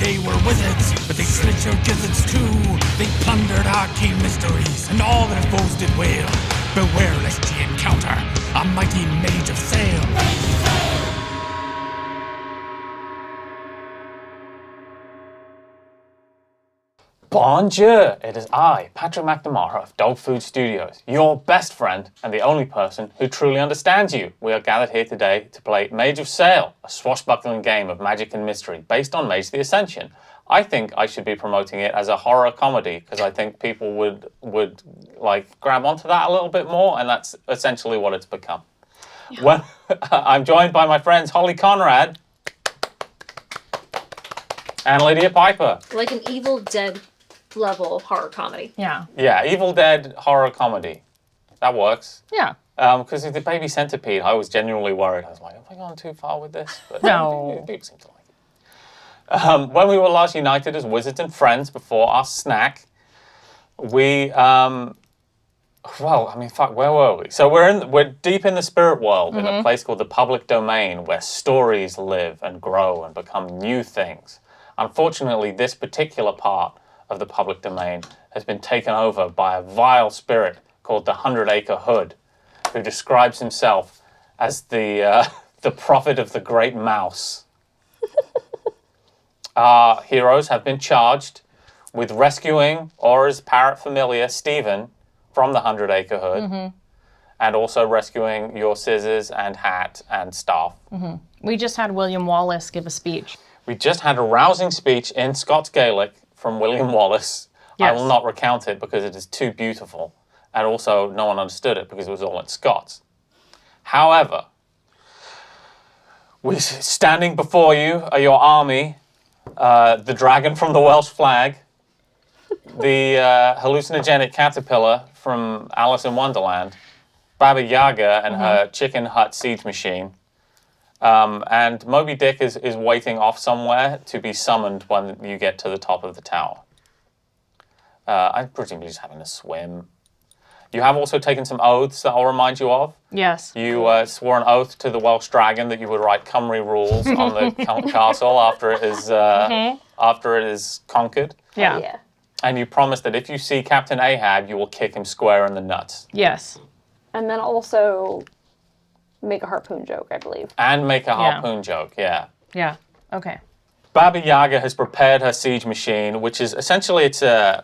They were wizards, but they slit your gizzards too. They plundered arcane mysteries, and all their foes did wail. Beware lest ye encounter a mighty Mage of Sail. Bonjour, it is I, Patrick McNamara of Dog Food Studios, your best friend and the only person who truly understands you. We are gathered here today to play Mage of Sail, a swashbuckling game of magic and mystery based on Mage the Ascension. I think I should be promoting it as a horror comedy because I think people would like grab onto that a little bit more, and that's essentially what it's become. Yeah. Well, I'm joined by my friends Holly Conrad and Lidija Piper. Like an Evil Dead level horror comedy. Yeah. Yeah, Evil Dead horror comedy. That works. Yeah. Because of the baby centipede, I was genuinely worried. I was like, have I gone too far with this? But no. People seem to like it. When we were last united as wizards and friends before our snack, we, where were we? So we're deep in the spirit world in a place called the public domain where stories live and grow and become new things. Unfortunately, this particular part of the public domain has been taken over by a vile spirit called the 100-Acre Hood, who describes himself as the prophet of the Great Mouse. Our heroes have been charged with rescuing Aura's parrot familiar, Stephen, from the 100-Acre Hood, and also rescuing your scissors and hat and staff. We just had William Wallace give a speech. We just had a rousing speech in Scots Gaelic from William Wallace. Yes. I will not recount it because it is too beautiful. And also, no one understood it because it was all in Scots. However, standing before you are your army, the dragon from the Welsh flag, the hallucinogenic caterpillar from Alice in Wonderland, Baba Yaga and her chicken hut siege machine, and Moby Dick is waiting off somewhere to be summoned when you get to the top of the tower. I'm presumably just having a swim. You have also taken some oaths that I'll remind you of. Yes. You swore an oath to the Welsh dragon that you would write Cymru rules on the castle after it is conquered. Yeah. Yeah. And you promised that if you see Captain Ahab, you will kick him square in the nuts. Yes. And then also make a harpoon joke, I believe. And make a harpoon joke, yeah. Yeah. Okay. Baba Yaga has prepared her siege machine, which is essentially it's a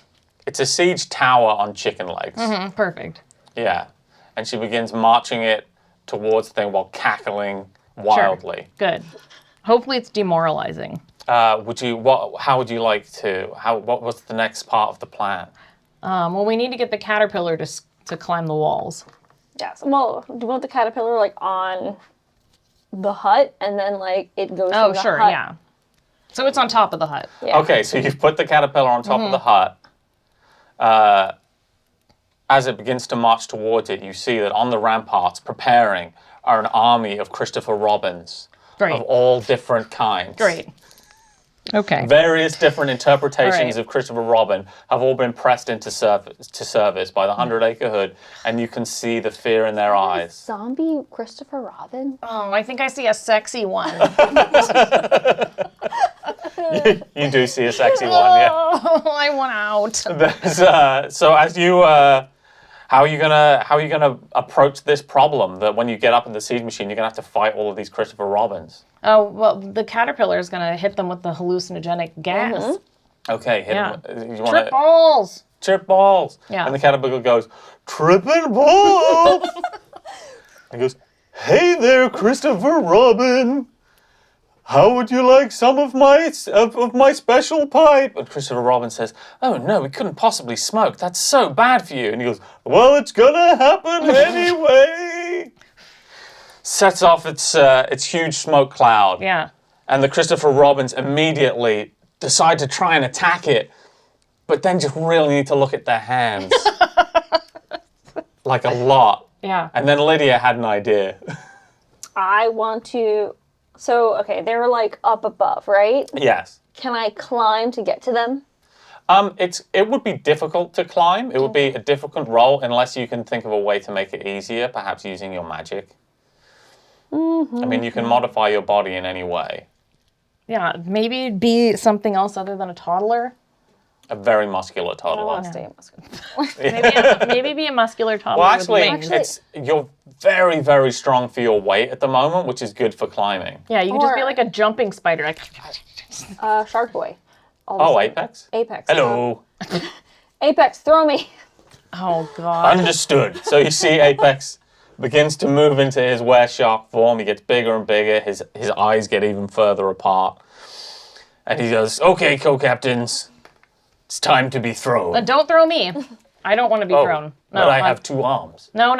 siege tower on chicken legs. Perfect. Yeah. And she begins marching it towards the thing while cackling wildly. Sure. Good. Hopefully it's demoralizing. How would you like to, what's the next part of the plan? Well, we need to get the caterpillar to climb the walls. Yes. Well, do you want the caterpillar like on the hut and then like it goes Oh, from the sure, hut? yeah. So it's on top of the hut. Yeah. Okay, so you've put the caterpillar on top of the hut. As it begins to march towards it, you see that on the ramparts, preparing, are an army of Christopher Robins. Great. Of all different kinds. Great. Okay. Various different interpretations of Christopher Robin have all been pressed into service by the 100-Acre Hood, and you can see the fear in their eyes. Zombie Christopher Robin? Oh, I think I see a sexy one. You do see a sexy one, yeah. Oh, I want out. So as you, how are you gonna approach this problem? That when you get up in the siege machine, you're gonna have to fight all of these Christopher Robins. Oh, well, the caterpillar is going to hit them with the hallucinogenic gas. Okay, hit them. You wanna, Trip balls. Trip balls. Yeah. And the caterpillar goes, tripping balls. He goes, hey there, Christopher Robin. How would you like some of my special pipe? And Christopher Robin says, oh no, we couldn't possibly smoke. That's so bad for you. And he goes, well, it's gonna happen anyway. Sets off its huge smoke cloud. Yeah. And the Christopher Robins immediately decide to try and attack it, but then just really need to look at their hands. Like a lot. Yeah. And then Lydia had an idea. I want to... So, okay, they were like up above, right? Yes. Can I climb to get to them? It would be difficult to climb. It would be a difficult roll unless you can think of a way to make it easier, perhaps using your magic. I mean, you can modify your body in any way. Yeah, maybe be something else other than a toddler. A very muscular I toddler. want to stay muscular. Maybe be a muscular toddler Well, with wings. it's you're very, very strong for your weight at the moment, which is good for climbing. Yeah, you can just be Or- like a jumping spider. Like, Shark Boy. All of a Oh, sudden. Apex? Apex. Hello. Apex, throw me. oh god. Understood. So you see Apex begins to move into his were-shark form. He gets bigger and bigger. His eyes get even further apart. And he goes, okay, co-captains, it's time to be thrown. Don't throw me. I don't want to be thrown. No, but I have 2 arms. No.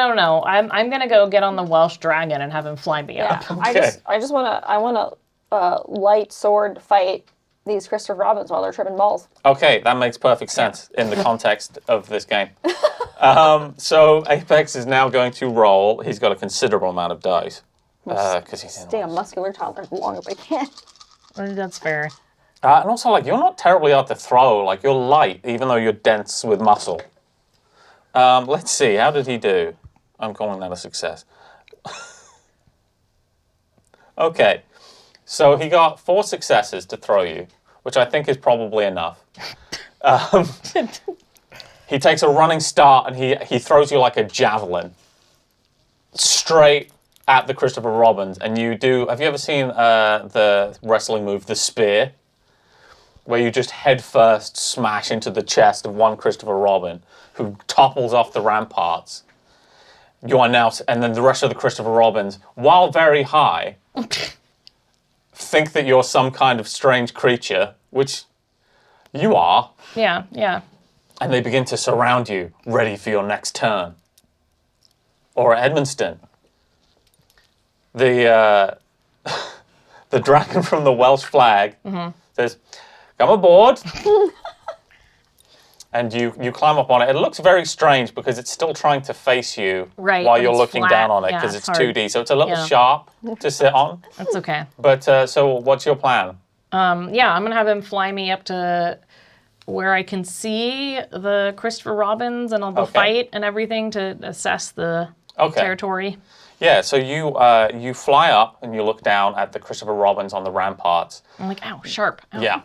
I'm gonna go get on the Welsh dragon and have him fly me Yeah, up. I just want to light sword fight these Christopher Robins while they're tripping balls. Okay, that makes perfect sense in the context of this game. So Apex is now going to roll. He's got a considerable amount of dice. Because he's in Stay a muscular toddler as long as I can. That's fair. And also, like, you're not terribly hard to throw. Like, you're light, even though you're dense with muscle. Let's see. How did he do? I'm calling that a success. Okay. So he got 4 successes to throw you, which I think is probably enough. He takes a running start and he throws you like a javelin straight at the Christopher Robins. And you do... Have you ever seen the wrestling move, the spear? Where you just head first smash into the chest of one Christopher Robin who topples off the ramparts. You are now... And then the rest of the Christopher Robins, while very high... think that you're some kind of strange creature, which you are, Yeah. and they begin to surround you, ready for your next turn. Or at Edmundston, the dragon from the Welsh flag says, "Come aboard." And you climb up on it. It looks very strange because it's still trying to face you Right, while but you're it's looking flat. down on it Yeah, because it's it's hard. 2D. So it's a little Yeah. sharp to sit on. That's okay. But so what's your plan? Yeah, I'm gonna have him fly me up to where I can see the Christopher Robins and all the Okay. fight and everything to assess the Okay. territory. Yeah, so you fly up and you look down at the Christopher Robins on the ramparts. I'm like, ow, sharp. Ow. Yeah,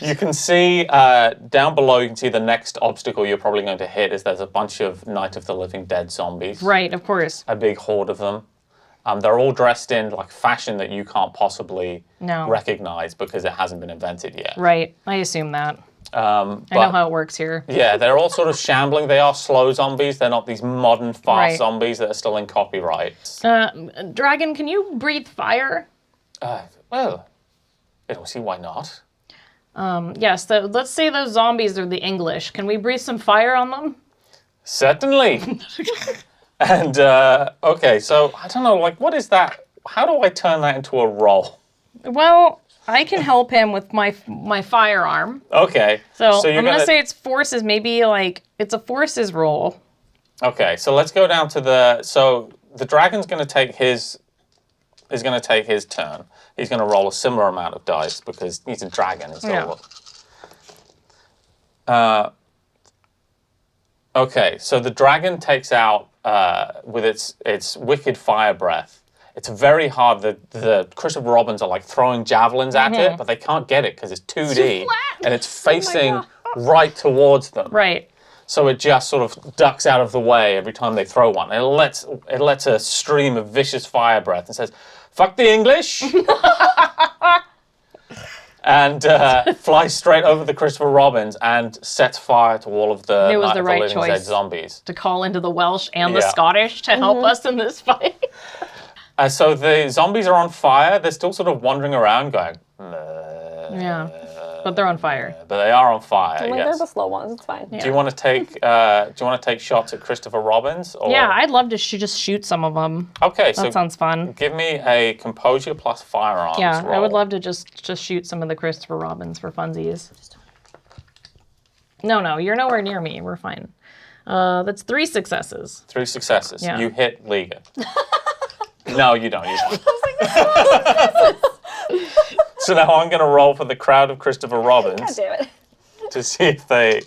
you can see down below. You can see the next obstacle you're probably going to hit is there's a bunch of Night of the Living Dead zombies. Right, of course. A big horde of them. They're all dressed in like fashion that you can't possibly recognize because it hasn't been invented yet. Right, I assume that. I know how it works here. Yeah, they're all sort of shambling. They are slow zombies. They're not these modern fast Right. zombies that are still in copyright. Dragon, can you breathe fire? Well, I don't see why not. Yes, let's say those zombies are the English. Can we breathe some fire on them? Certainly. And, okay, so, I don't know, like, what is that? How do I turn that into a roll? Well, I can help him with my firearm. Okay. So, you're I'm going to say it's forces, maybe like, it's a forces roll. Okay, so let's go down to so the dragon's going to take his turn. He's going to roll a similar amount of dice because he's a dragon. Okay, so the dragon takes out, with its wicked fire breath, it's very hard. The Christopher Robins are like throwing javelins at it, but they can't get it because it's 2D and it's facing right towards them. Right. So it just sort of ducks out of the way every time they throw one. It lets a stream of vicious fire breath and says, "Fuck the English!" and flies straight over the Christopher Robins and sets fire to all of the It was Night the of right the Living Dead choice. zombies. To call into the Welsh and the Yeah. Scottish to help us in this fight. So the zombies are on fire. They're still sort of wandering around going, Yeah. But they're on fire. but they are on fire. Like, Yes. they're the slow ones. It's fine. Do you want to take shots at Christopher Robins? Or... Yeah, I'd love to just shoot some of them. Okay, so That sounds fun. give me a composure plus firearms Yeah, roll. I would love to just shoot some of the Christopher Robins for funsies. No, you're nowhere near me. We're fine. That's 3 successes. 3 successes. Yeah. You hit Liga. No, you don't. So now I'm going to roll for the crowd of Christopher Robins God damn it. to see if they...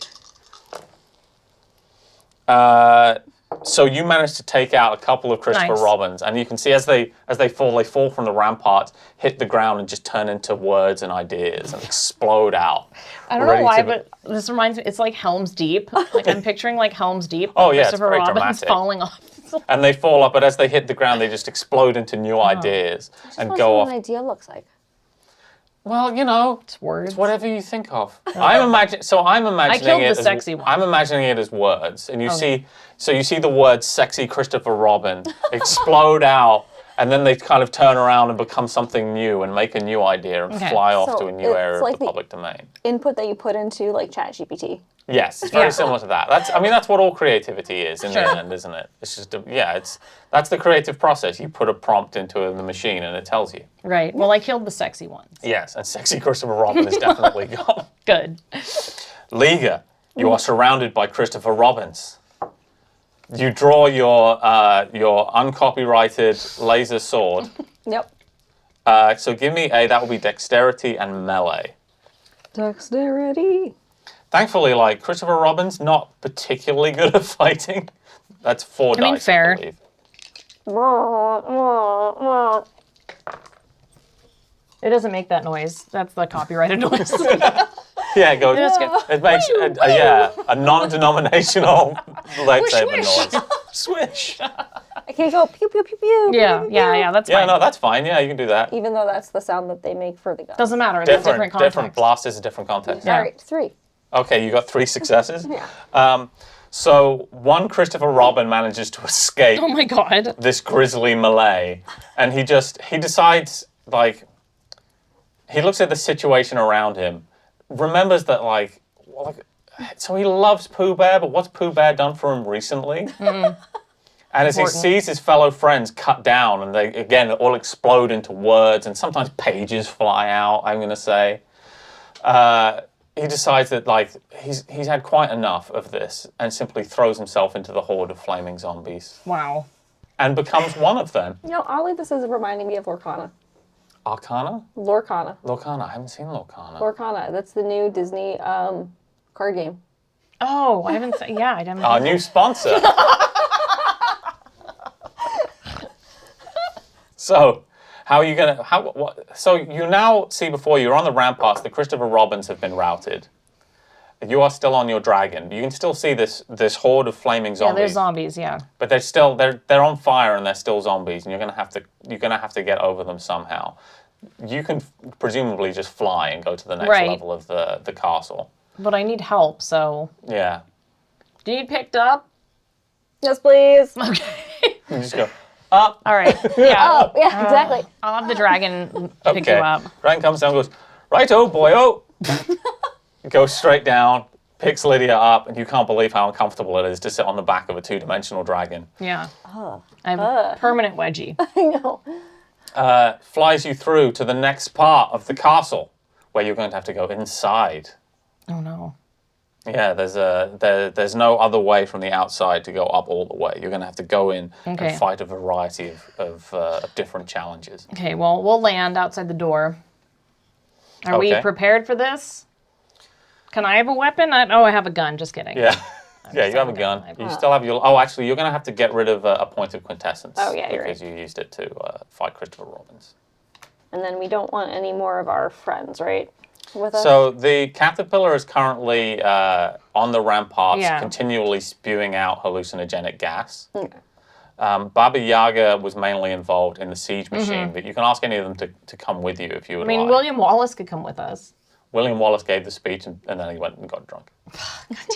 So you managed to take out a couple of Christopher Nice. Robins, and you can see as they fall from the ramparts, hit the ground, and just turn into words and ideas and explode out. I don't know ready why, to- but this reminds me. It's like Helm's Deep. Like I'm picturing like Helm's Deep. Oh, yeah, it's Christopher very Robin's dramatic. falling off. And they fall up, but as they hit the ground, they just explode into new ideas and That's go what off. an idea looks like. Well, you know, It's words. it's whatever you think of. I'm imagining killed it the as, sexy one. I'm imagining it as words, and you Okay. see the words "sexy Christopher Robin" explode out, and then they kind of turn around and become something new and make a new idea and Okay. fly off So to a new it's area like of the the- public domain. Input that you put into like ChatGPT. Yes, it's very Yeah. similar to that. That's what all creativity is in Sure. the end, isn't it? It's just that's the creative process. You put a prompt into the machine and it tells you. Right. Well, I killed the sexy ones. Yes, and sexy Christopher Robin is definitely gone. Good. Liga, you are surrounded by Christopher Robins. You draw your uncopyrighted laser sword. Yep. So give me that will be dexterity and melee. Dexterity. Thankfully, like Christopher Robin's not particularly good at fighting. That's 4 mean, dice, fair. I believe. It doesn't make that noise. That's the copyrighted noise. Yeah, it goes. That's good. It makes a non-denominational lightsaber noise. Swish. I can't go pew pew pew pew. yeah, pew, pew, yeah, pew. yeah. That's Yeah, fine. no, that's fine. Yeah, you can do that. Even though that's the sound that they make for the gun. Doesn't matter. There's different context. Different blast is a different context. Yeah. All right, 3. Okay, you got 3 successes. Yeah. So one Christopher Robin manages to escape Oh my god. this grisly melee, and he decides, like, he looks at the situation around him, remembers that, so he loves Pooh Bear, but what's Pooh Bear done for him recently? And as he Important. sees his fellow friends cut down, and they, again, all explode into words, and sometimes pages fly out, I'm going to say, he decides that, like, he's had quite enough of this, and simply throws himself into the horde of flaming zombies, Wow. and becomes one of them. You know, oddly, this is reminding me of Lorcana. Arcana? Lorcana. Lorcana. I haven't seen Lorcana. Lorcana. That's the new Disney card game. Oh, I haven't. Yeah, I didn't. Our new sponsor. So, how are you gonna? What? So you now see before you, you're on the ramparts. The Christopher Robins have been routed. You are still on your dragon. You can still see this horde of flaming Yeah, zombies. there's zombies. Yeah. But they're on fire and they're still zombies, and you're gonna have to get over them somehow. You can presumably just fly and go to the next Right. level of the castle. But I need help. So, Yeah. do you need picked up? Yes, please. Okay. You just go up. All right. Yeah. Oh, yeah, exactly. I'll have the dragon pick Okay. you up. Dragon comes down, and goes, righto, boyo. Goes straight down, picks Lidija up, and you can't believe how uncomfortable it is to sit on the back of a 2-dimensional dragon. Yeah. I have a permanent wedgie. I know. Flies you through to the next part of the castle, where you're going to have to go inside. Oh no. Yeah, there's no other way from the outside to go up all the way. You're going to have to go in Okay. and fight a variety of different challenges. Okay. Well, we'll land outside the door. Are we Okay. prepared for this? Can I have a weapon? I have a gun. Just kidding. Yeah. Yeah, you have a saying gun. that. You still have your... Oh, actually, you're going to have to get rid of a point of quintessence. Oh, yeah, you're because you used it to fight Christopher Robins. And then we don't want any more of our friends, right? With us. So the caterpillar is currently on the ramparts, Yeah. continually spewing out hallucinogenic gas. Okay. Baba Yaga was mainly involved in the siege machine, but you can ask any of them to come with you if you would I mean, like. William Wallace could come with us. William Wallace gave the speech, and then he went and got drunk.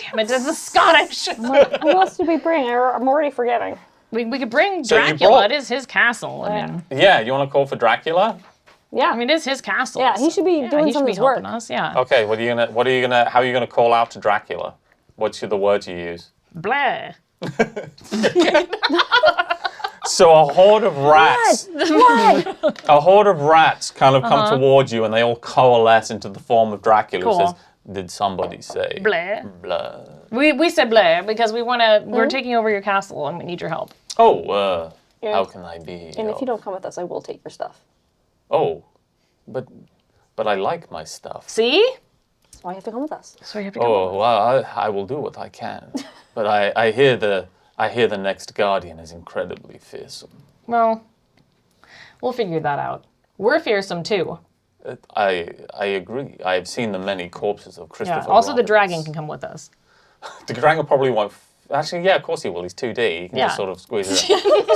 Damn it! This is Scottish. Who else did we bring? I'm already forgetting. We could bring So you Dracula. brought- It is his castle. I mean, Yeah, you want to call for Dracula? Yeah. I mean, it is his castle. Yeah, he should be doing he some should of be his work. helping us. Yeah. Okay, how are you gonna call out to Dracula? What's the words you use? Blah. So a horde of rats. Why? A horde of rats kind of come towards you, and they all coalesce into the form of Dracula. Who Cool. says, "Did somebody say Blah. blah?" We said blah because we want to. We're taking over your castle and we need your help. Oh, Yeah. how can I be? And if you don't come with us, I will take your stuff. Oh, but I like my stuff. See? That's why you have to come with us. So you have to come. Oh, well, I will do what I can. But I hear I hear the next guardian is incredibly fearsome. Well, we'll figure that out. We're fearsome too. I agree. I have seen the many corpses of Christopher Yeah. Also, the Robbins. dragon can come with us. The dragon probably won't... Actually, yeah, of course he will. He's 2D. He can just Yeah. sort of squeeze it in.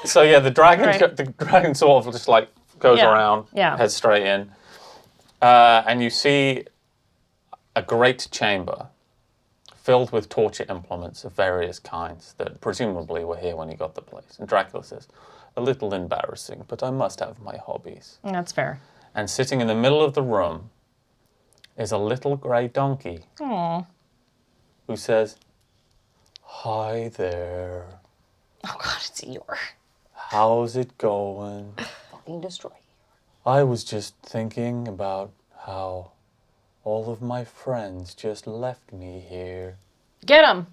So, yeah, the dragon, Right. the dragon sort of just, like, goes Yeah. around, Yeah. heads straight in. And you see a great chamber filled with torture implements of various kinds that presumably were here when you got the place. And Dracula says, a little embarrassing, but I must have my hobbies. That's fair. And sitting in the middle of the room is a little grey donkey Aw. who says, hi there. Oh God, it's Eeyore. How's it going? Fucking destroy. I was just thinking about how all of my friends just left me here. Get him.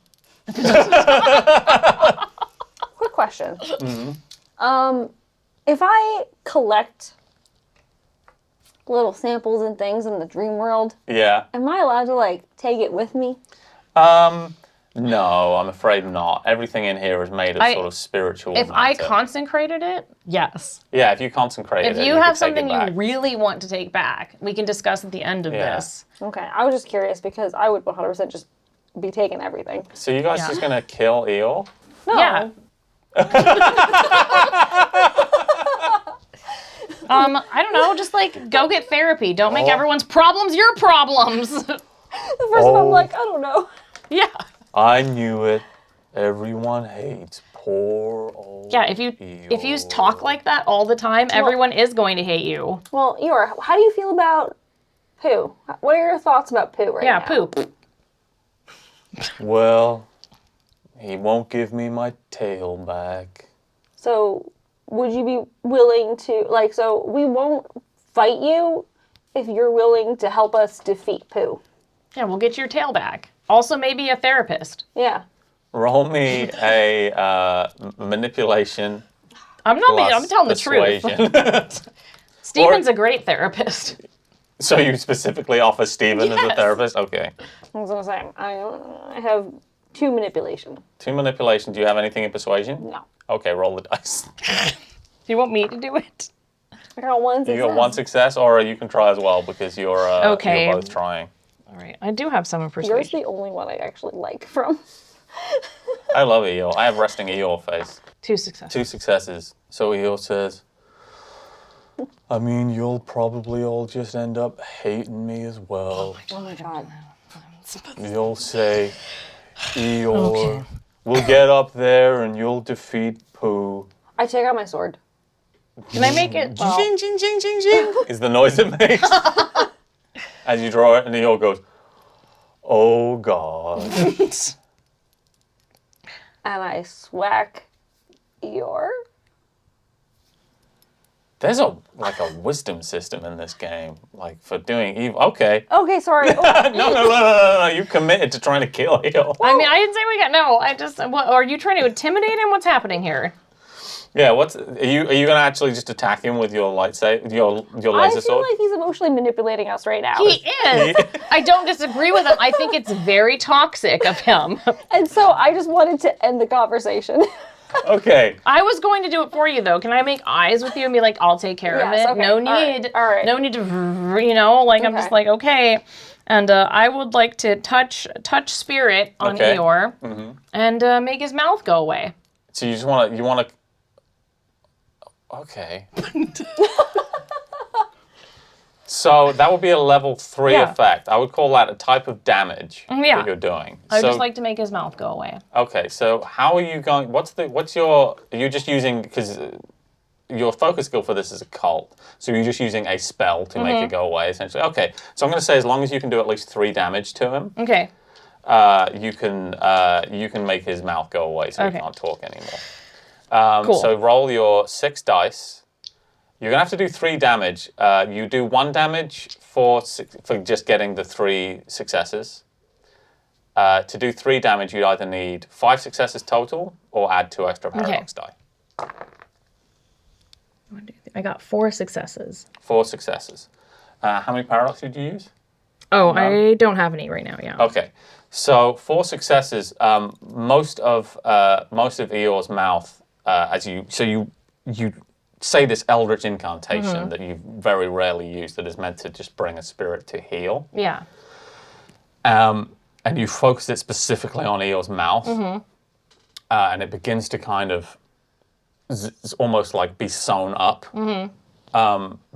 Quick question. If I collect little samples and things in the dream world, Yeah. am I allowed to, like, take it with me? No, I'm afraid not. Everything in here is made of sort of spiritual If I matter. consecrated it, yes. Yeah, if you consecrate If it, you could have take something it back. you really want to take back, we can discuss at the end of Yeah. this. Okay, I was just curious because I would 100% just be taking everything. So you guys Yeah. just gonna kill Eeyore? No. Yeah. I don't know, just like go get therapy. Don't make everyone's problems your problems. The first one I'm like, I don't know. Yeah. I knew it. Everyone hates poor old Yeah, if you Eeyore. talk like that all the time, everyone is going to hate you. Well, Eeyore, how do you feel about poo? What are your thoughts about poo right Yeah, now? poop. Well, he won't give me my tail back. So, would you be willing to, like, so we won't fight you if you're willing to help us defeat poo? Yeah, we'll get your tail back. Also, maybe a therapist. Yeah. Roll me a manipulation. I'm telling the truth. truth. Steven's a great therapist. So you specifically offer Steven as a Yes. therapist? Okay. I was gonna say, I have 2 manipulation. 2 manipulation. Do you have anything in persuasion? No. Okay, roll the dice. Do you want me to do it? I got 1 success. You got 1 success, or you can try as well because you're Okay. you're both trying. All right, I do have some in Yours persuasion. the only one I actually like from. I love Eeyore. I have resting Eeyore face. 2 successes. 2 successes. So Eeyore says, I mean, you'll probably all just end up hating me as well. Oh my god. You'll say, Eeyore, we'll get up there and you'll defeat Pooh. I take out my sword. Can I make it? Jing, jing, jing, jing, jing, is the noise it makes. As you draw it, and Eeyore goes, oh God. And I swack Eeyore. There's a wisdom system in this game, like for doing evil. Okay. Okay, sorry. Oh, No. You committed to trying to kill Eeyore. I mean, I didn't say we got. No, I just. What, are you trying to intimidate him? What's happening here? Yeah. Are you gonna actually just attack him with your your I laser feel sword? like he's emotionally manipulating us right now. He is. I don't disagree with him. I think it's very toxic of him. And so I just wanted to end the conversation. Okay. I was going to do it for you though. Can I make eyes with you and be like, I'll take care of Yes, it? okay. No All right. need. All right. No need to. I'm just Okay. like okay. And I would like to touch spirit on Okay. Eeyore and make his mouth go away. So you just want to. Okay. So that would be a level 3 Yeah. effect. I would call that a type of damage Yeah. that you're doing. I would So just like to make his mouth go away. okay. So how are you going? Are you just using because your focus skill for this is occult, so you're just using a spell to make it go away essentially. Okay. So I'm going to say as long as you can do at least 3 damage to him, Okay. you can make his mouth go away so Okay. he can't talk anymore. Cool. So roll your 6 dice. You're gonna have to do 3 damage. You do 1 damage for just getting the 3 successes. To do 3 damage, you either need 5 successes total or add 2 extra paradox die. I got 4 successes. 4 successes. How many paradox did you use? Oh, I don't have any right now. Yeah. Okay. So 4 successes. Most of Eeyore's mouth, you say this eldritch incantation that you very rarely use that is meant to just bring a spirit to heal. Yeah. And you focus it specifically on Eeyore's mouth, and it begins to kind of almost like be sewn up.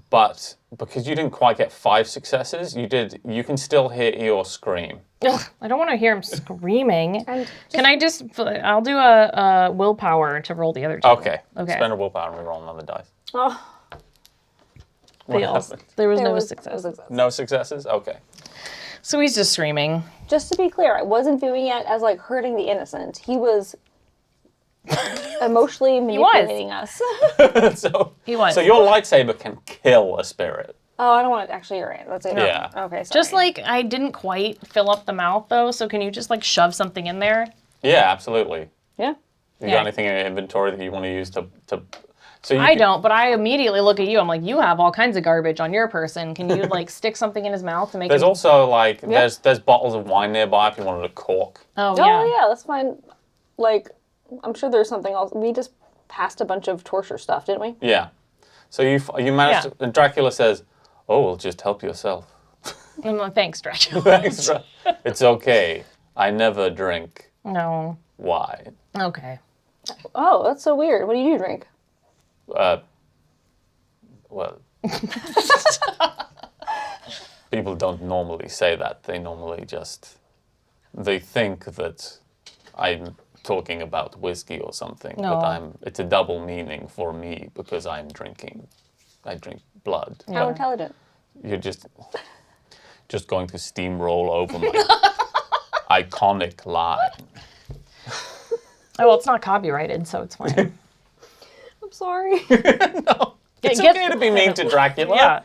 But because you didn't quite get 5 successes, you can still hear Eeyore scream. Ugh, I don't want to hear him screaming. I'll do a willpower to roll the other 2. Okay. Okay. Spend a willpower and reroll another dice. Oh, What Fails. happened? There was there no was success. no success. No successes? Okay. So he's just screaming. Just to be clear, I wasn't viewing it as like hurting the innocent. He was emotionally manipulating us. He was. So your lightsaber can kill a spirit. Oh, I don't want to actually hear it. Let's say no. Yeah. Okay, sorry. Just like I didn't quite fill up the mouth though, so can you just like shove something in there? Yeah, absolutely. Yeah. You Yeah. got anything in your inventory that you want to use to so you I can- don't, but I immediately look at you. I'm like, you have all kinds of garbage on your person. Can you like stick something in his mouth to make There's him... also like there's bottles of wine nearby if you wanted a cork. Oh Oh yeah. yeah, that's fine. Like, I'm sure there's something else. We just passed a bunch of torture stuff, didn't we? Yeah. So you managed to, and Dracula says, "Oh, well, just help yourself." I'm like, thanks, Dracula. Thanks. It's okay. I never drink No. wine. Okay. Oh, that's so weird. What do you drink? Well, people don't normally say that. They normally they think that I'm talking about whiskey or something. No. But it's a double meaning for me because I drink blood. How intelligent. You're just going to steamroll over my iconic line. Oh, well, it's not copyrighted, so it's fine. I'm sorry. No, it's Get- okay to be mean to Dracula. Yeah.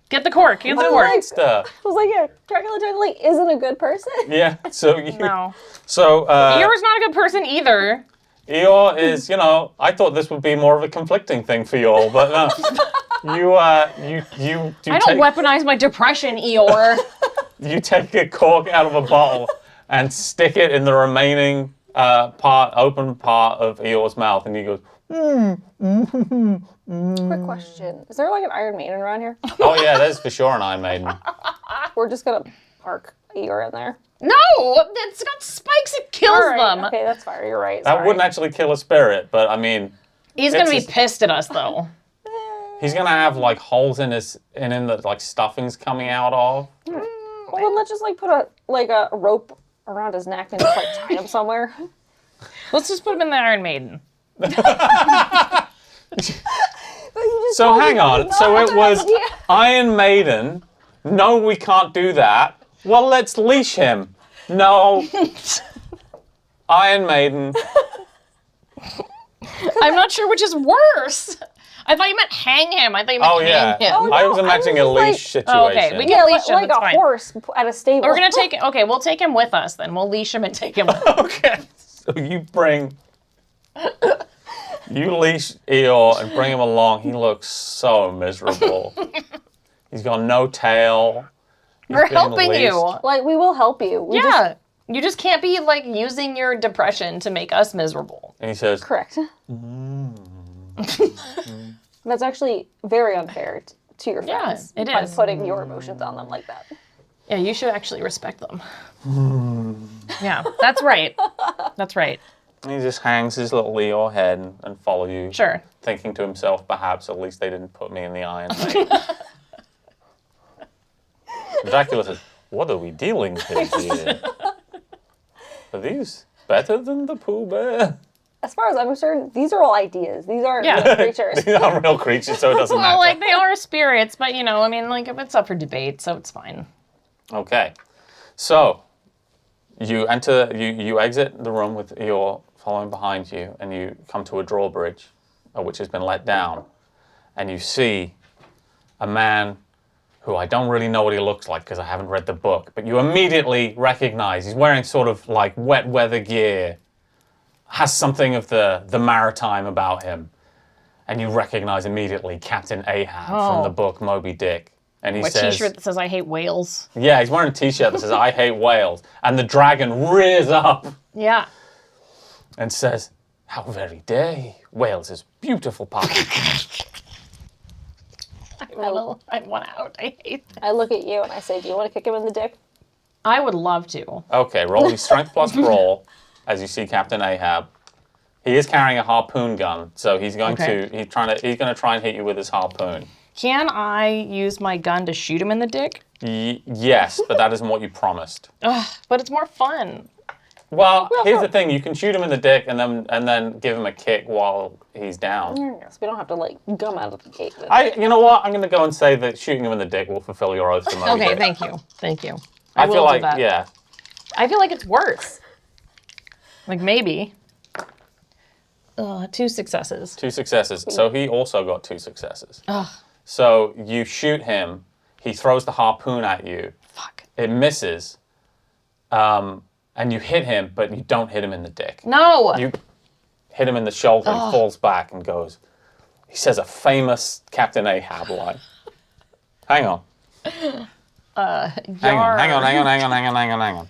Get the cork. Get the cork. Right stuff. I was like, yeah, Dracula totally isn't a good person. Yeah. So No. Eeyore's not a good person either. Eeyore is, I thought this would be more of a conflicting thing for you all, but no. You I don't weaponize my depression, Eeyore. You take a cork out of a bottle and stick it in the remaining open part of Eeyore's mouth, and he goes, Quick question. Is there like an Iron Maiden around here? "Oh yeah, there's for sure an Iron Maiden." We're just gonna park Eeyore in there. No! It's got spikes. It kills All right, them. okay, that's fine. You're right. That sorry. wouldn't actually kill a spirit, but I mean, He's going to be It's- pissed at us, though. he's gonna have like holes in him that like stuffing's coming out of. Well, then let's just like put a rope around his neck and just like tie him somewhere. Let's just put him in the Iron Maiden. So hang on. So it was Iron Maiden. No, we can't do that. Well, let's leash him. No. Iron Maiden. I'm not sure which is worse. I thought you meant hang him. I thought you meant Oh yeah. hang him. Oh, I no, was I imagining was a just leash situation. Oh, okay. We Yeah, can leash him. like It's a fine. horse at a stable. We're gonna take. Okay, we'll take him with us then. We'll leash him and take him. Okay. So you leash Eeyore and bring him along. He looks so miserable. He's got no tail. He's We're being helping leashed. you. Like, we will help you. We Yeah. You just can't be like using your depression to make us miserable. And he says, Correct. That's actually very unfair to your Yeah, friends. it by is. putting your emotions on them like that. Yeah, you should actually respect them. Yeah, that's right. That's right. and he just hangs his little Eeyore head and follow you. Sure. Thinking to himself, perhaps at least they didn't put me in the Iron Maiden. Dracula says, "What are we dealing with here? Are these better than the Pooh Bear?" As far as I'm concerned, these are all ideas. These aren't Yeah. real creatures. These are real creatures, so it doesn't matter. Well, like they are spirits, but you know, I mean, like it's up for debate, so it's fine. Okay, so you exit the room with Eeyore following behind you, and you come to a drawbridge, which has been let down, and you see a man who I don't really know what he looks like because I haven't read the book, but you immediately recognize he's wearing sort of like wet weather gear, has something of the maritime about him, and you recognize immediately Captain Ahab from Oh. the book Moby Dick. And he A says, T-shirt that says "I hate whales." yeah, he's wearing a T-shirt that says, I hate whales. And the dragon rears up Yeah. and says, how very day. Wales is beautiful puppy. I want out. I hate that. I look at you and I say, do you want to kick him in the dick? I would love to. Okay, roll me strength plus brawl as you see Captain Ahab. He is carrying a harpoon gun, so he's going Okay. to he's going to try and hit you with his harpoon. Can I use my gun to shoot him in the dick? Yes, but that isn't what you promised. But it's more fun. Well, here's the thing: you can shoot him in the dick and then give him a kick while he's down. Yes, we don't have to like gum out of the gate. With You know what? I'm going to go and say that shooting him in the dick will fulfill your oath to Moby Okay, Dick. thank you. Thank you. I will feel do like that. yeah. I feel like it's worse. Like maybe. 2 successes. 2 successes. So he also got 2 successes. Ugh. So you shoot him. He throws the harpoon at you. Fuck. It misses. And you hit him, but you don't hit him in the dick. No. You hit him in the shoulder and he falls back and goes. He says a famous Captain Ahab line. Hang on. Hang on.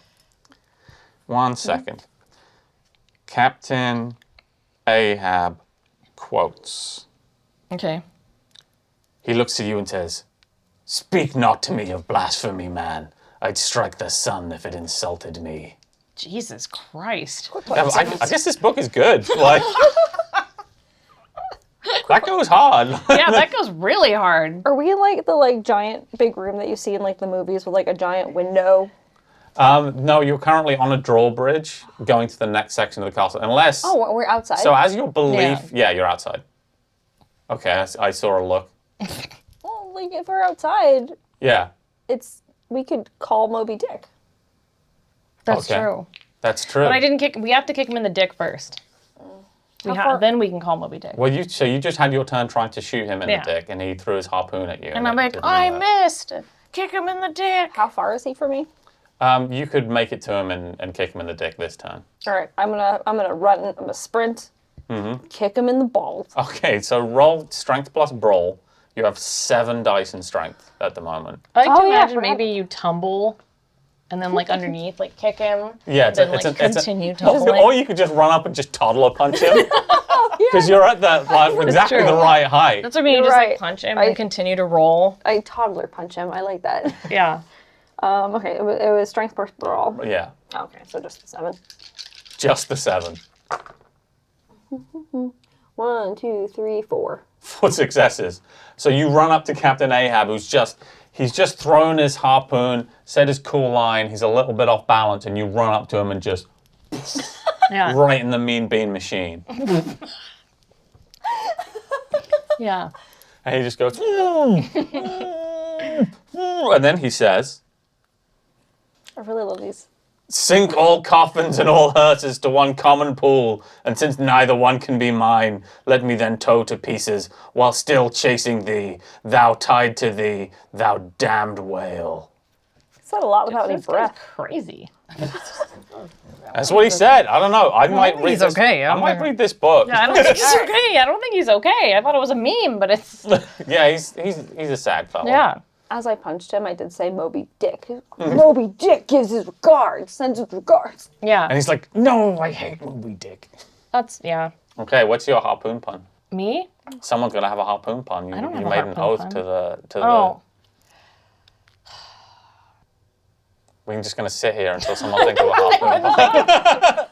1 second. Captain Ahab quotes. Okay. He looks at you and says, speak not to me of blasphemy, man. I'd strike the sun if it insulted me. Jesus Christ. I guess this book is good. Like, that goes hard. Yeah, that goes really hard. Are we in like the giant big room that you see in like the movies with like a giant window? No, you're currently on a drawbridge going to the next section of the castle. Unless... Oh, we're outside. So as your belief... Yeah, you're outside. Okay, I saw a look. Well, like if we're outside, Yeah, we could call Moby Dick. That's Okay. true. that's true. But I didn't kick. We have to kick him in the dick first. Then we can call Moby Dick. Well, you just had your turn trying to shoot him in Yeah. the dick, and he threw his harpoon at you. And I'm like, it I didn't work. missed. Kick him in the dick. How far is he from me? You could make it to him and kick him in the dick this turn. All right, I'm gonna run. I'm gonna sprint. Kick him in the balls. Okay, so roll strength plus brawl. You have 7 dice in strength at the moment. I like Oh, to yeah, imagine forgot. maybe you tumble, and then like underneath, like kick him. Yeah, and then continue tumbling. Or you could just run up and just toddler punch him. Because you're at exactly true. the right height. That's what I mean. You You're just right. like punch him I- and continue to roll. I toddler punch him. I like that. Yeah. Okay, it was strength plus brawl. Yeah, Okay, so just the 7. just the 7. 1, 2, 3, 4. 4 successes. So you run up to Captain Ahab, he's just thrown his harpoon, said his cool line, he's a little bit off balance, and you run up to him and just Yeah. right in the mean bean machine. Yeah. And he just goes, and then he says, I really love these. sink all coffins and all hearses to one common pool, and since neither one can be mine, let me then tow to pieces, while still chasing thee, thou tied to thee, thou damned whale. Said a lot without any This guy's breath. crazy. That's what he said. I don't know. I might read he's this. okay. I might read this book. I don't think he's okay. I don't think he's okay. I thought it was a meme, but it's Yeah, he's a sad fellow. yeah. As I punched him, I did say Moby Dick. Moby Dick gives his regards, sends his regards. And Yeah. he's like, no, I hate Moby Dick. That's yeah. Okay, what's your harpoon pun? Me? Someone's gonna have a harpoon pun. You, I don't have you a made an harpoon oath pun. to the. Oh. We're just gonna sit here until someone thinks of a harpoon pun.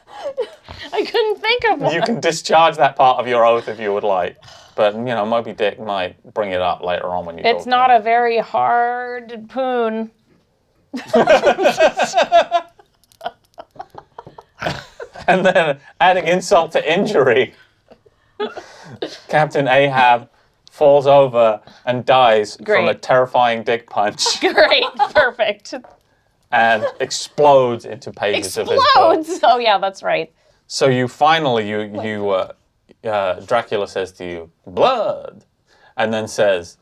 I couldn't think of one. You can discharge that part of your oath if you would like, but Moby Dick might bring it up later on when you. It's not a very hard poon. And then, adding insult to injury, Captain Ahab falls over and dies from a Great. terrifying dick punch Great. Perfect. and explodes into pages of his book. Explodes. Oh yeah, that's right. So you finally, Dracula says to you, blood, and then says,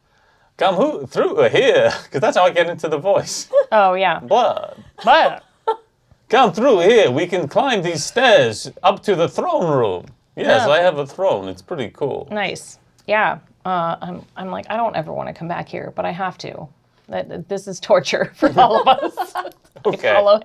come through here, because that's how I get into the voice. Oh yeah. Blood. But Come through here. We can climb these stairs up to the throne room. Yes, Yeah. I have a throne. It's pretty cool. nice. Yeah. I'm like, I don't ever want to come back here, but I have to. This is torture for all of us. Okay. Follow him.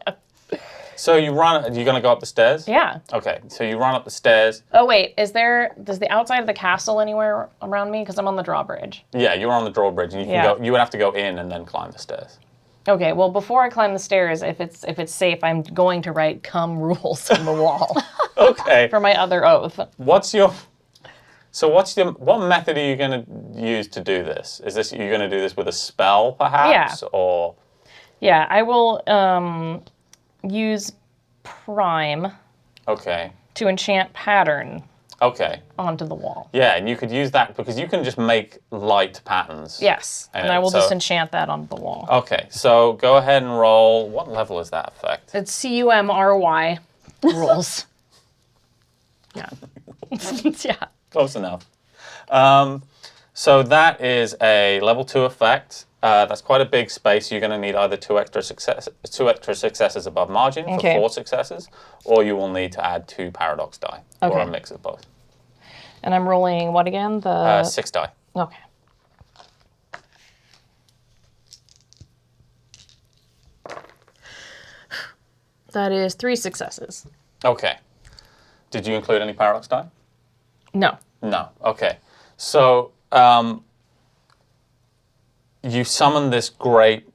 So you're going to go up the stairs? Yeah. Okay, so you run up the stairs. Oh, wait. Does the outside of the castle anywhere around me? Because I'm on the drawbridge. Yeah, you're on the drawbridge, and you would have to go in and then climb the stairs. Okay, well, before I climb the stairs, if it's safe, I'm going to write "come rules" on the wall Okay. for my other oath. What method are you going to use to do this? You're going to do this with a spell, perhaps? Yeah. Or Yeah, I will use Prime okay. to enchant Pattern Okay. onto the wall. Yeah, and you could use that because you can just make light patterns. Yes, and I will just enchant that onto the wall. Okay, so go ahead and roll. What level is that effect? It's CUMRY rules. Yeah. Yeah. Close enough. So that is a level 2 effect. That's quite a big space. You're going to need either two extra successes above margin for 4 successes, or you will need to add 2 paradox die, or a mix of both. And I'm rolling what again? The 6 die. Okay. That is 3 successes. Okay. Did you include any paradox die? No. No. Okay. So you summon this great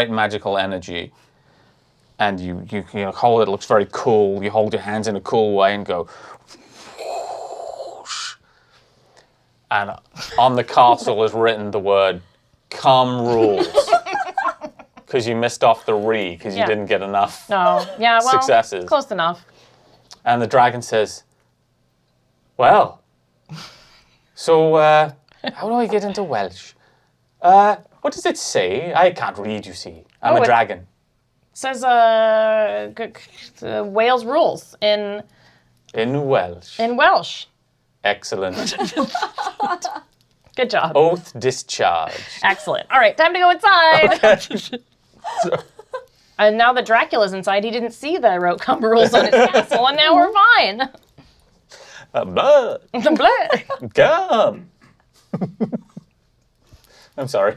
magical energy, and you hold it. It looks very cool. You hold your hands in a cool way and go, whoosh. And on the castle is written the word "come rules," because you missed off the "re" because you didn't get enough successes. Close enough. And the dragon says, "Well, so how do I get into Welsh? What does it say? I can't read, you see. I'm a dragon." Says Wales rules in Welsh. In Welsh. Excellent. Good job. Oath discharged. Excellent. All right, time to go inside. Okay. And now that Dracula's inside, he didn't see that I wrote "come rules" on his castle, and now we're fine. Blah. Blah. Come. I'm sorry.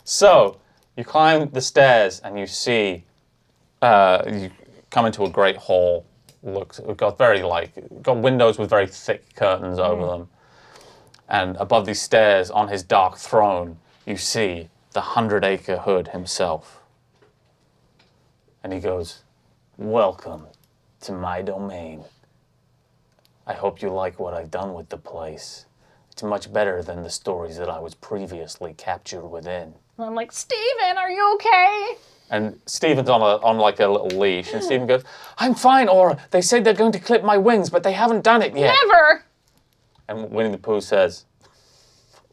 So, you climb the stairs and you see, you come into a great hall. Got windows with very thick curtains over them. And above these stairs, on his dark throne, you see the 100-acre hood himself. And he goes, "Welcome to my domain. I hope you like what I've done with the place. It's much better than the stories that I was previously captured within." And I'm like, "Steven, are you okay?" And Stephen's on like a little leash, and Stephen goes, "I'm fine, Aura. They said they're going to clip my wings, but they haven't done it yet." Never. And Winnie the Pooh says,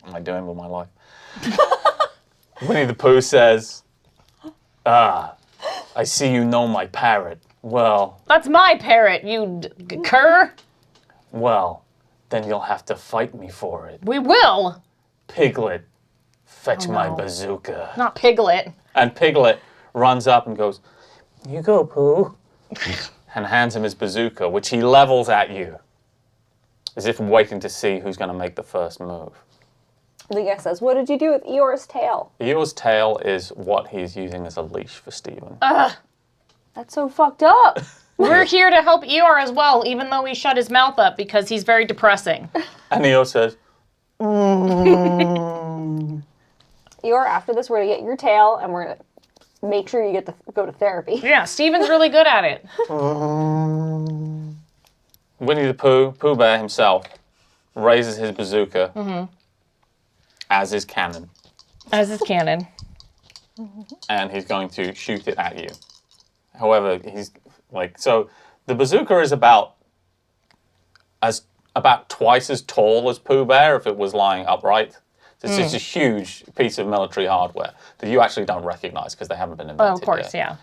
"What am I doing with my life?" Winnie the Pooh says, "Ah, I see you know my parrot. Well, That's my parrot, you cur. well, then you'll have to fight me for it. We will. Piglet, fetch my no. bazooka." Not Piglet. And Piglet runs up and goes, "You go, Pooh," and hands him his bazooka, which he levels at you, as if waiting to see who's going to make the first move. The guy says, "What did you do with Eeyore's tail?" Eeyore's tail is what he's using as a leash for Stephen. That's so fucked up. We're here to help Eeyore as well, even though we shut his mouth up because he's very depressing. And Eeyore says, Eeyore, after this, we're going to get your tail, and we're going to make sure you get to go to therapy. Yeah, Steven's really good at it. Winnie the Pooh Bear himself, raises his bazooka as is cannon. As is canon. And he's going to shoot it at you. However, so the bazooka is about twice as tall as Pooh Bear if it was lying upright. It's just a huge piece of military hardware that you actually don't recognize because they haven't been invented Oh, of course, yet.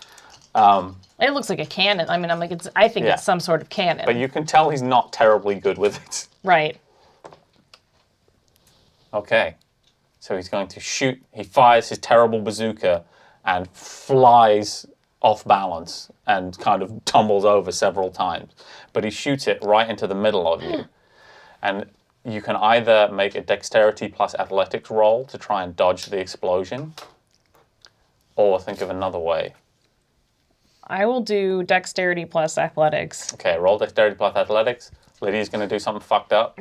yeah. It looks like a cannon. I mean, I think Yeah. it's some sort of cannon. But you can tell he's not terribly good with it. Right. Okay. So he's going to shoot. He fires his terrible bazooka and flies off balance and kind of tumbles over several times. But he shoots it right into the middle of you. And you can either make a dexterity plus athletics roll to try and dodge the explosion, or think of another way. I will do dexterity plus athletics. Okay, roll dexterity plus athletics. Lydia's going to do something fucked up.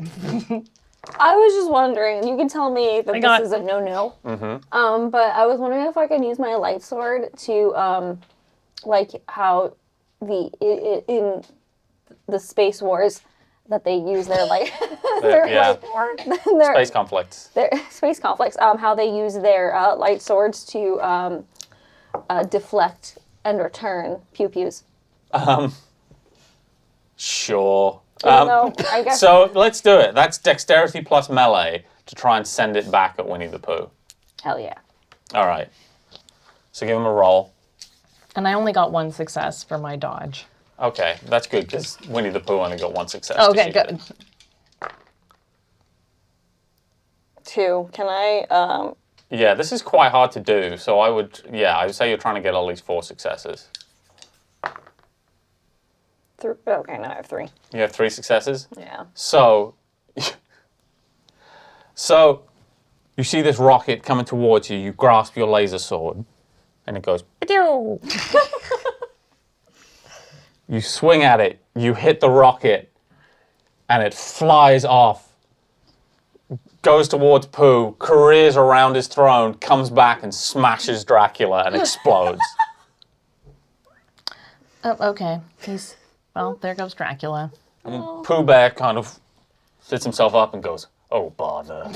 I was just wondering, you can tell me that got- this is a no-no. But I was wondering if I could use my light sword to, like how in the Space Wars that they use their light, Yeah. their Space conflicts. their space conflicts. How they use their light swords to deflect and return pew-pews. Sure. Even though, I guess. So let's do it. That's dexterity plus melee to try and send it back at Winnie the Pooh. Hell yeah. All right. So give him a roll. And I only got 1 success for my dodge. Okay, that's good because Winnie the Pooh only got 1 success. 'cause Okay, she good. did. 2. Can I? Yeah, this is quite hard to do. So I would say you're trying to get at least 4 successes. Okay, now I have 3. You have 3 successes? Yeah. So you see this rocket coming towards you. You grasp your laser sword, and it goes. "Pew!" You swing at it. You hit the rocket, and it flies off. Goes towards Pooh, careers around his throne, comes back and smashes Dracula and explodes. Oh, okay. Well, there goes Dracula. And Pooh Bear kind of sits himself up and goes, "Oh, bother."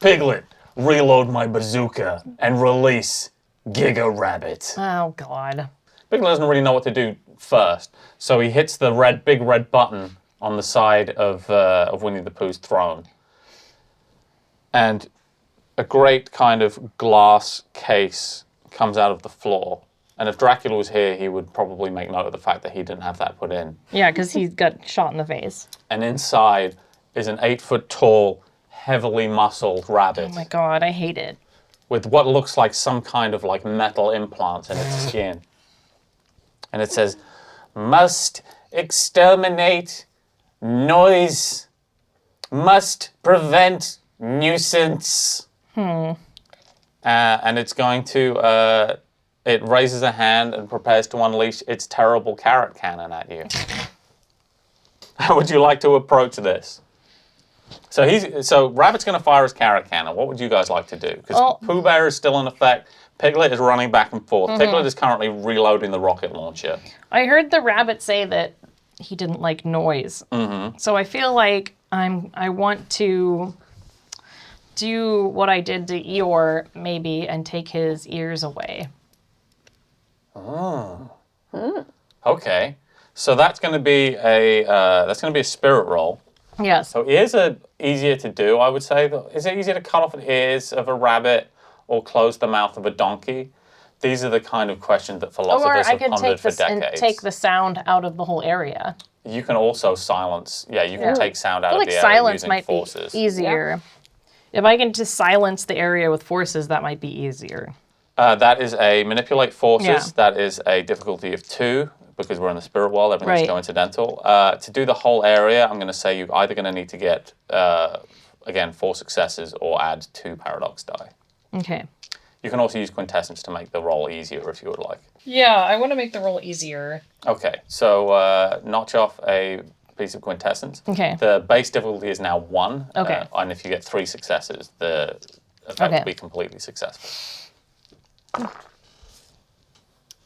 Piglet, reload my bazooka and release Giga Rabbit. Oh, God. Piglet doesn't really know what to do first, so he hits the big red button on the side of Winnie the Pooh's throne. And a great kind of glass case comes out of the floor. And if Dracula was here, he would probably make note of the fact that he didn't have that put in. Yeah, because he got shot in the face. And inside is an 8-foot-tall, heavily muscled rabbit Oh, my God. I hate it. with what looks like some kind of like metal implants in its skin. And it says, "Must exterminate noise. Must prevent nuisance." And it's going to... it raises a hand and prepares to unleash its terrible carrot cannon at you. How would you like to approach this? So Rabbit's going to fire his carrot cannon. What would you guys like to do? Because Pooh Bear is still in effect. Piglet is running back and forth. Piglet is currently reloading the rocket launcher. I heard the rabbit say that he didn't like noise. So I feel like I want to do what I did to Eeyore, maybe, and take his ears away. Okay, so that's going to be a spirit roll. Yes. So ears are easier to do, I would say. Is it easier to cut off the ears of a rabbit or close the mouth of a donkey? These are the kind of questions that Or philosophers I have could pondered take for this and decades. take the sound out of the whole area. You can also silence. Yeah, you can take sound I out feel of like the area silence using might forces. be easier. If I can just silence the area with forces, that might be easier. That is a manipulate forces. Yeah. That is a difficulty of 2 because we're in the spirit world. Everything's Right. coincidental. To do the whole area, I'm going to say you're either going to need to get again 4 successes or add 2 paradox die. Okay. You can also use quintessence to make the roll easier if you would like. Yeah, I want to make the roll easier. Okay, so notch off a piece of quintessence. Okay. The base difficulty is now 1. Okay. And if you get 3 successes, the effect Okay. will be completely successful.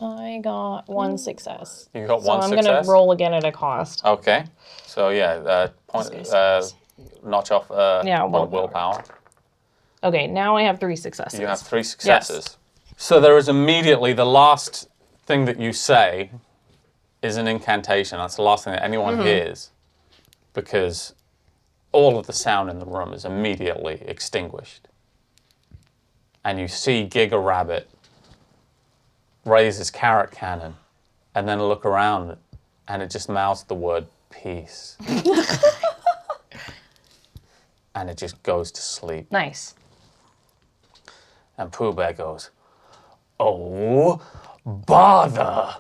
I got 1 success. You got So 1 I'm success? going to roll again at a cost. Okay. So yeah, notch off one willpower. willpower. Okay, now I have 3 successes. You have 3 successes. So there is immediately the last thing that you say is an incantation. That's the last thing that anyone hears because all of the sound in the room is immediately extinguished. And you see Giga Rabbit raise his carrot cannon and then look around and it just mouths the word peace. And it just goes to sleep. Nice. And Pooh Bear goes, "Oh, bother."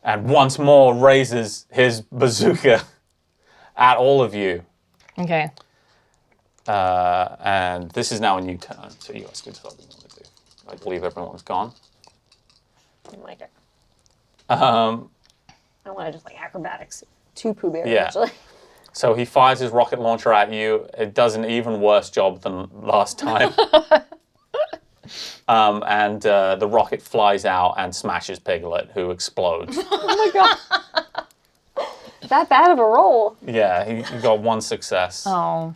and once more raises his bazooka at all of you. Okay. And this is now a new turn, so you guys can decide what you want to do. I believe everyone's gone. I like it. Um, I want to just like acrobatics to Pooh Bear, Yeah. actually. so he fires his rocket launcher at you. It does an even worse job than last time. And the rocket flies out and smashes Piglet, who explodes. Oh my god. That bad of a roll. Yeah, he got one success. Oh.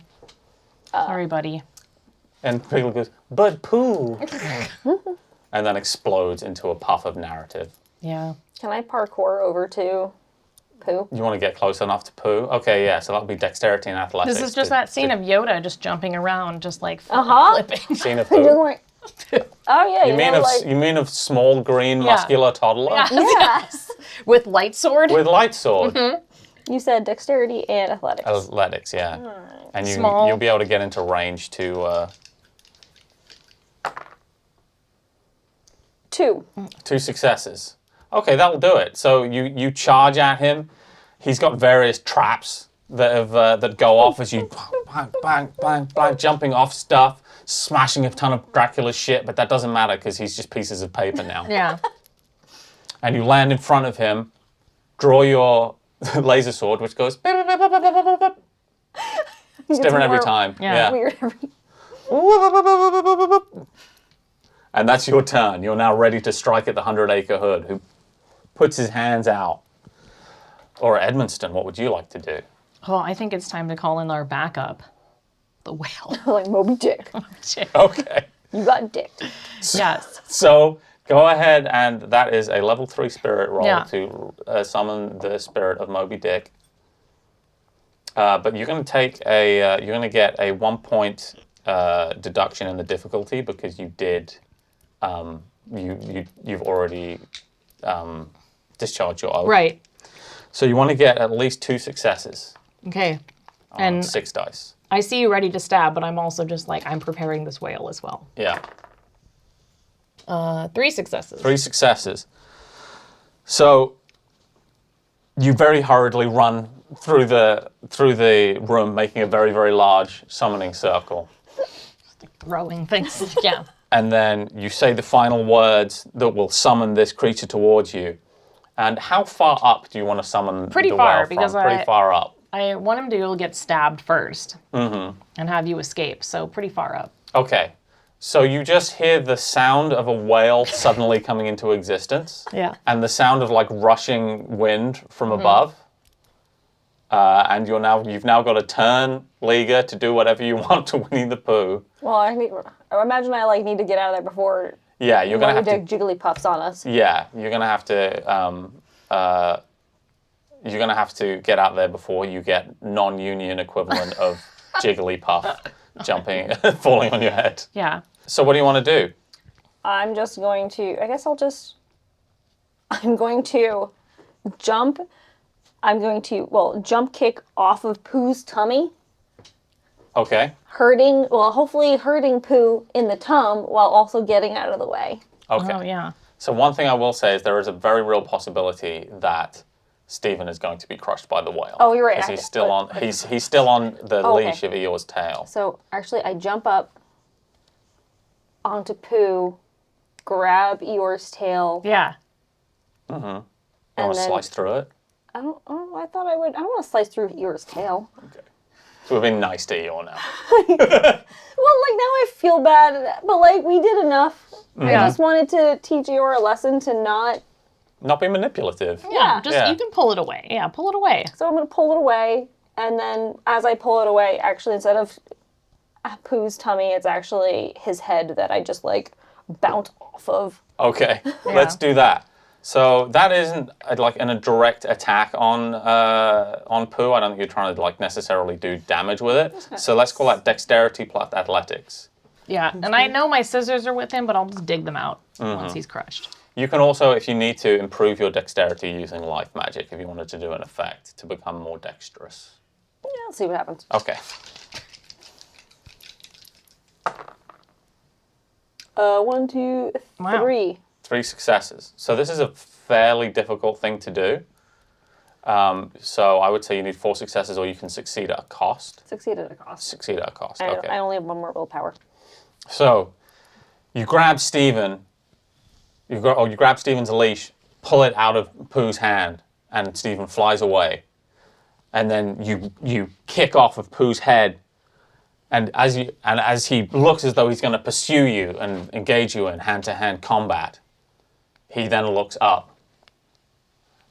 Sorry, buddy. And Piglet goes, "But Pooh!" and then explodes into a puff of narrative. Yeah. Can I parkour over to Pooh? You want to get close enough to Pooh? Okay, yeah, so that'll be dexterity and athletics. This is just that scene of Yoda just jumping around, just like Uh-huh. flipping. Scene of I just Pooh. like, oh yeah, You mean know, of like, you mean of small green muscular toddler yes. With light sword. with light sword? You said dexterity and athletics. Athletics, yeah. And Small. you'll be able to get into range to 2. 2 successes. Okay, that'll do it. So you charge at him. He's got various traps that go off as you bang, bang, bang, bang, jumping off stuff, smashing a ton of Dracula's shit, but that doesn't matter because he's just pieces of paper now. Yeah. And you land in front of him, draw your laser sword, which goes. It's different every time. Yeah. Weird. And that's your turn. You're now ready to strike at the 100-acre hood, who puts his hands out. Or Edmonston, what would you like to do? Well, I think it's time to call in our backup. The whale. Like Moby Dick. Okay. You got dicked. Yes. So go ahead, and that is a level 3 spirit roll Yeah. to summon the spirit of Moby Dick. But you're going to take you're going to get a 1 point deduction in the difficulty because you did, you've already discharged your oath. Right. So you want to get at least 2 successes Okay. on And 6 dice. I see you ready to stab, but I'm also just like, I'm preparing this whale as well. Yeah. 3 successes. 3 successes. So you very hurriedly run through the room, making a very, very large summoning circle. Throwing things. Yeah. And then you say the final words that will summon this creature towards you. And how far up do you want to summon Pretty the far, whale from? because Pretty far up. I want him to get stabbed first. And have you escape, so pretty far up. Okay. So you just hear the sound of a whale suddenly coming into existence. Yeah. And the sound of like rushing wind from above. And you've now got a turn, Liga, to do whatever you want to Winnie the Pooh. Well, I imagine I like need to get out of there before Yeah, you're gonna Moby have Dick jigglypuffs on us. Yeah, you're gonna have to get out there before you get non-union equivalent of Jigglypuff jumping, falling on your head. Yeah. So what do you want to do? I'm just going to, I'm going to jump. I'm going to, jump kick off of Pooh's tummy, Okay. hopefully hurting Pooh in the tum while also getting out of the way. Okay. Oh, yeah. So one thing I will say is there is a very real possibility that Stephen is going to be crushed by the whale. Oh, you're right. Because he's still on. He's still on the okay. leash of Eeyore's tail. So actually, I jump up onto Pooh, grab Eeyore's tail. Yeah. You want and to then- slice through it? I thought I would. I don't want to slice through Eeyore's tail. Okay. So we're being nice to Eeyore now. Well, like now I feel bad, but like we did enough. I Yeah. just wanted to teach Eeyore a lesson to not. Not be manipulative. Yeah. Just you can pull it away. Yeah, pull it away. So I'm gonna pull it away, and then as I pull it away, actually instead of Pooh's tummy, it's actually his head that I just like bounce off of. Okay, let's do that. So that isn't like a direct attack on Pooh. I don't think you're trying to like necessarily do damage with it. So let's call that dexterity plus athletics. Yeah. And I know my scissors are with him, but I'll just dig them out once he's crushed. You can also, if you need to, improve your dexterity using life magic if you wanted to do an effect to become more dexterous. Yeah, let's see what happens. Okay. 1, 2, Wow. 3. 3 successes. So this is a fairly difficult thing to do. So I would say you need 4 successes, or you can succeed at a cost. Succeed at a cost. Succeed at a cost. I Okay. only have 1 more willpower. So you grab Stephen. You grab Stephen's leash, pull it out of Pooh's hand, and Stephen flies away. And then you kick off of Pooh's head. And as he looks as though he's going to pursue you and engage you in hand-to-hand combat, he then looks up,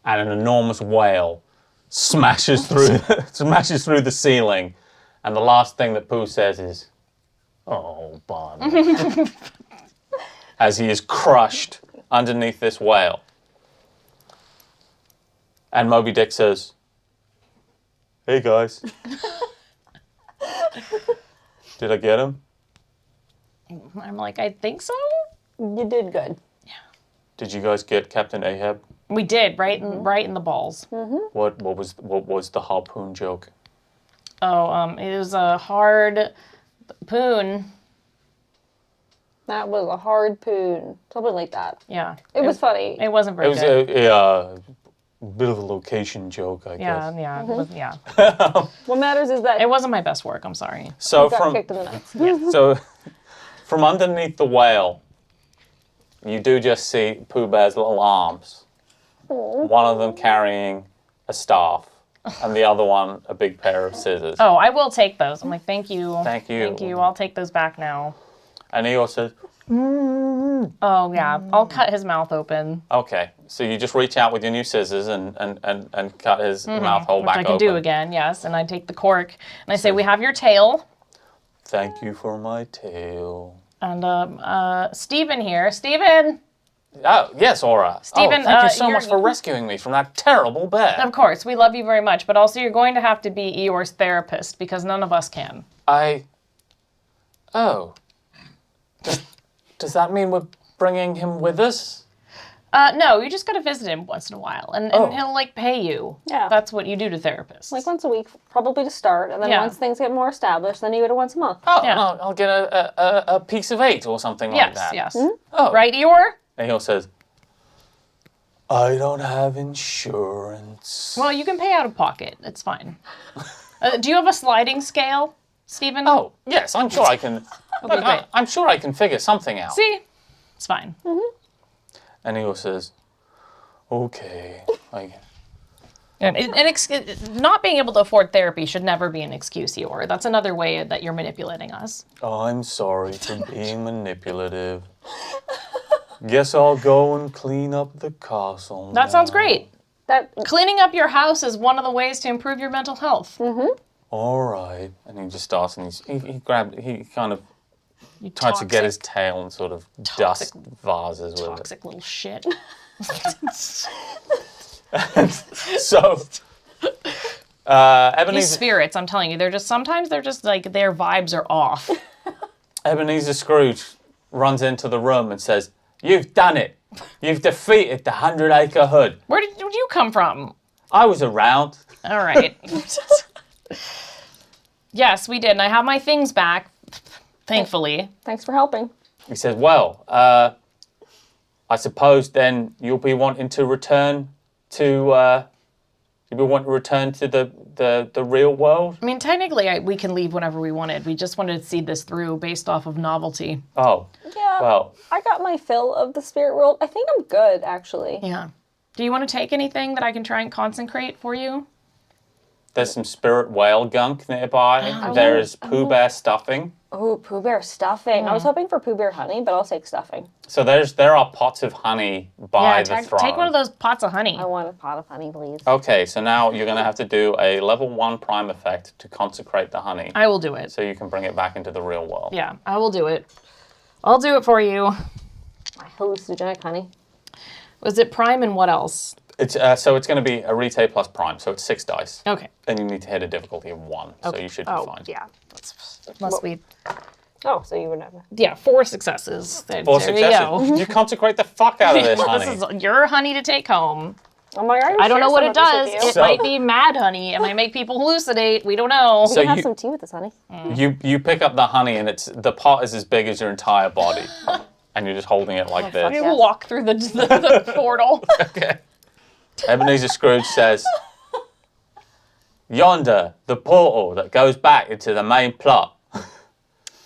and an enormous whale smashes through the ceiling, and the last thing that Pooh says is, "Oh, Barney," as he is crushed underneath this whale. And Moby Dick says, "Hey guys, did I get him? I'm like, I think so. You did good. Did you guys get Captain Ahab? We did, right in the balls. What was the harpoon joke? Oh, it was a hard poon. That was a hard poon. Something like that. Yeah. It was funny. It wasn't very It was good. a bit of a location joke, I guess. Yeah. What matters is that It wasn't my best work. I'm sorry. So you got kicked in the nuts. so from underneath the whale, you do just see Pooh Bear's little arms. One of them carrying a staff, and the other one a big pair of scissors. Oh, I will take those. I'm like, thank you. Thank you. Thank you. I'll take those back now. And he also says, Oh, yeah. I'll cut his mouth open. okay. So you just reach out with your new scissors and cut his mouth hole Which back I can open. do again, yes. And I take the cork and I say, we have your tail. Thank you for my tail. And Stephen here. Stephen! Oh, yes, Aura. Stephen, thank you so you're- much for rescuing me from that terrible bear. Of course, we love you very much, but also you're going to have to be Eeyore's therapist because none of us can. Oh. Does that mean we're bringing him with us? No, you just got to visit him once in a while, and he'll, like, pay you. Yeah. That's what you do to therapists. Like once a week, probably to start, and then Yeah. once things get more established, then you go to once a month. Oh, Yeah. no, I'll get a piece of 8 or something like that. Yes. Oh. Right, Eeyore? And he says, I don't have insurance. Well, you can pay out of pocket. It's fine. Do you have a sliding scale, Stephen? Oh, yes, I'm sure I can. Okay, great. I'm sure I can figure something out. See? It's fine. And he says, okay. Not being able to afford therapy should never be an excuse, Eeyore. That's another way that you're manipulating us. I'm sorry for being manipulative. Guess I'll go and clean up the castle. That sounds great. That Cleaning up your house is one of the ways to improve your mental health. All right. And he just starts and he kind of You tried to get his toxic- tail and sort of Toxic- dust vases with toxic little shit. it. So, These Ebenezer spirits, I'm telling you, sometimes they're just like, their vibes are off. Ebenezer Scrooge runs into the room and says, you've done it. You've defeated the 100-acre hood. Where did you come from? I was around. All right. Yes, we did. And I have my things back, thankfully. thanks for helping. He says, well, I suppose then you'll be wanting to return to the real world? I mean, technically, we can leave whenever we wanted. We just wanted to see this through based off of novelty. Oh, Yeah. well, I got my fill of the spirit world. I think I'm good, actually. Yeah. Do you want to take anything that I can try and consecrate for you? there's some spirit whale gunk nearby. There is Pooh Bear stuffing. Oh, Pooh Bear stuffing. I was hoping for Pooh Bear honey, but I'll take stuffing. So there are pots of honey by the throne. Take one of those pots of honey. I want a pot of honey, please. Okay, so now you're going to have to do a level 1 prime effect to consecrate the honey. I will do it. So you can bring it back into the real world. Yeah, I will do it. I'll do it for you. My hallucinogenic honey. Was it prime and what else? It's so it's going to be a rete plus prime, so it's 6 dice. Okay. And you need to hit a difficulty of 1, so you should be fine. Yeah. Unless we... Oh, so you would never. Yeah, 4 successes. There 4 you successes. go. You consecrate the fuck out of this, honey. This is your honey to take home. Oh my God, I don't know what it does. It So- might be mad honey. It might make people hallucinate. We don't know. So You can have you- some tea with this honey. You pick up the honey, and the pot is as big as your entire body. and you're just holding it like this. We will walk through the portal. Okay. Ebenezer Scrooge says, "Yonder, the portal that goes back into the main plot.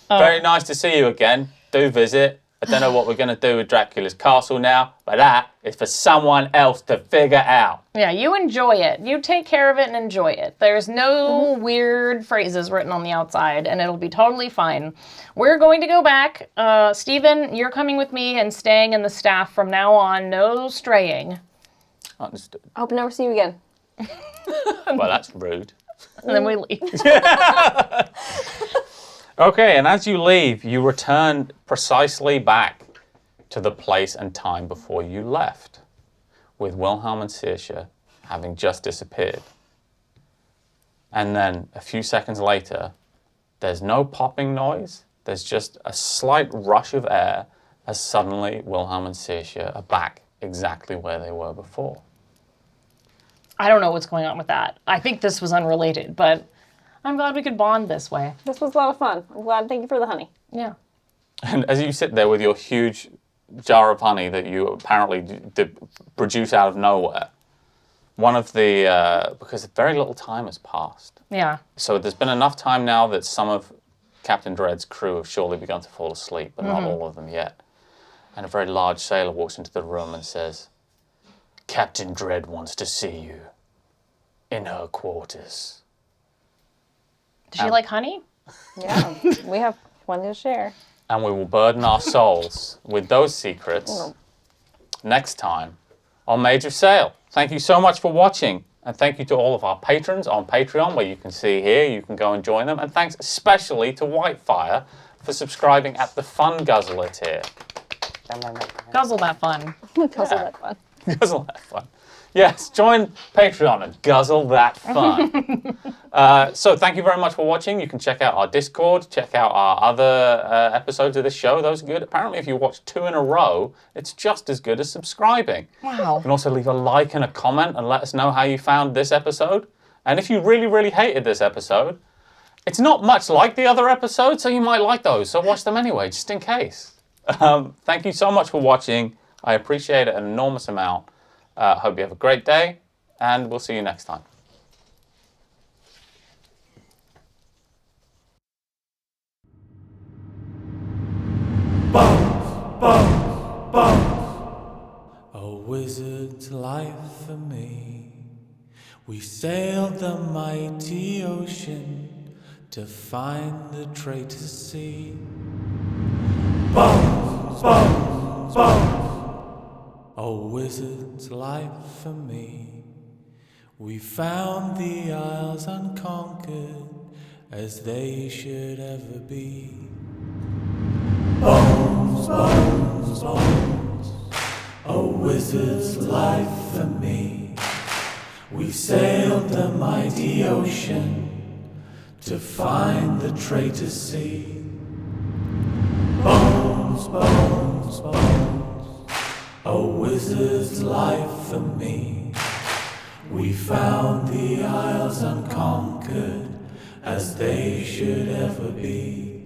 Very nice to see you again. Do visit. I don't know what we're going to do with Dracula's castle now, but that is for someone else to figure out." Yeah, you enjoy it. You take care of it and enjoy it. There's no weird phrases written on the outside, and it'll be totally fine. We're going to go back. Stephen, you're coming with me and staying in the staff from now on. No straying. Understood. I hope to never see you again. Well, that's rude. And then we leave. Okay, and as you leave, you return precisely back to the place and time before you left, with Wilhelm and Saoirse having just disappeared. And then a few seconds later, there's no popping noise, there's just a slight rush of air as suddenly Wilhelm and Saoirse are back exactly where they were before. I don't know what's going on with that. I think this was unrelated, but I'm glad we could bond this way. This was a lot of fun. I'm glad. Thank you for the honey. Yeah. And as you sit there with your huge jar of honey that you apparently produce out of nowhere, one of the, because very little time has passed. Yeah. So there's been enough time now that some of Captain Dread's crew have surely begun to fall asleep, but not all of them yet. And a very large sailor walks into the room and says, "Captain Dread wants to see you in her quarters." Does she like honey? Yeah, we have plenty to share. And we will burden our souls with those secrets next time on Mage of Sail. Thank you so much for watching. And thank you to all of our patrons on Patreon, where you can see here, you can go and join them. And thanks especially to Whitefire for subscribing at the Fun Guzzler tier. Guzzle that fun. Guzzle that fun. Guzzle that fun. Yes, join Patreon and guzzle that fun. So thank you very much for watching. You can check out our Discord, check out our other episodes of this show. Those are good. Apparently, if you watch 2 in a row, it's just as good as subscribing. Wow. You can also leave a like and a comment and let us know how you found this episode. And if you really, really hated this episode, it's not much like the other episodes, so you might like those. So watch them anyway, just in case. Thank you so much for watching. I appreciate it an enormous amount. Hope you have a great day, and we'll see you next time. A wizard's life for me. We sailed the mighty ocean to find the traitor sea. Bones, bones, bones. A wizard's life for me. We found the isles unconquered, as they should ever be. Bones, bones, bones. A wizard's life for me. We sailed the mighty ocean to find the traitor sea. Bones, bones, bones. A wizard's life for me. We found the isles unconquered, as they should ever be.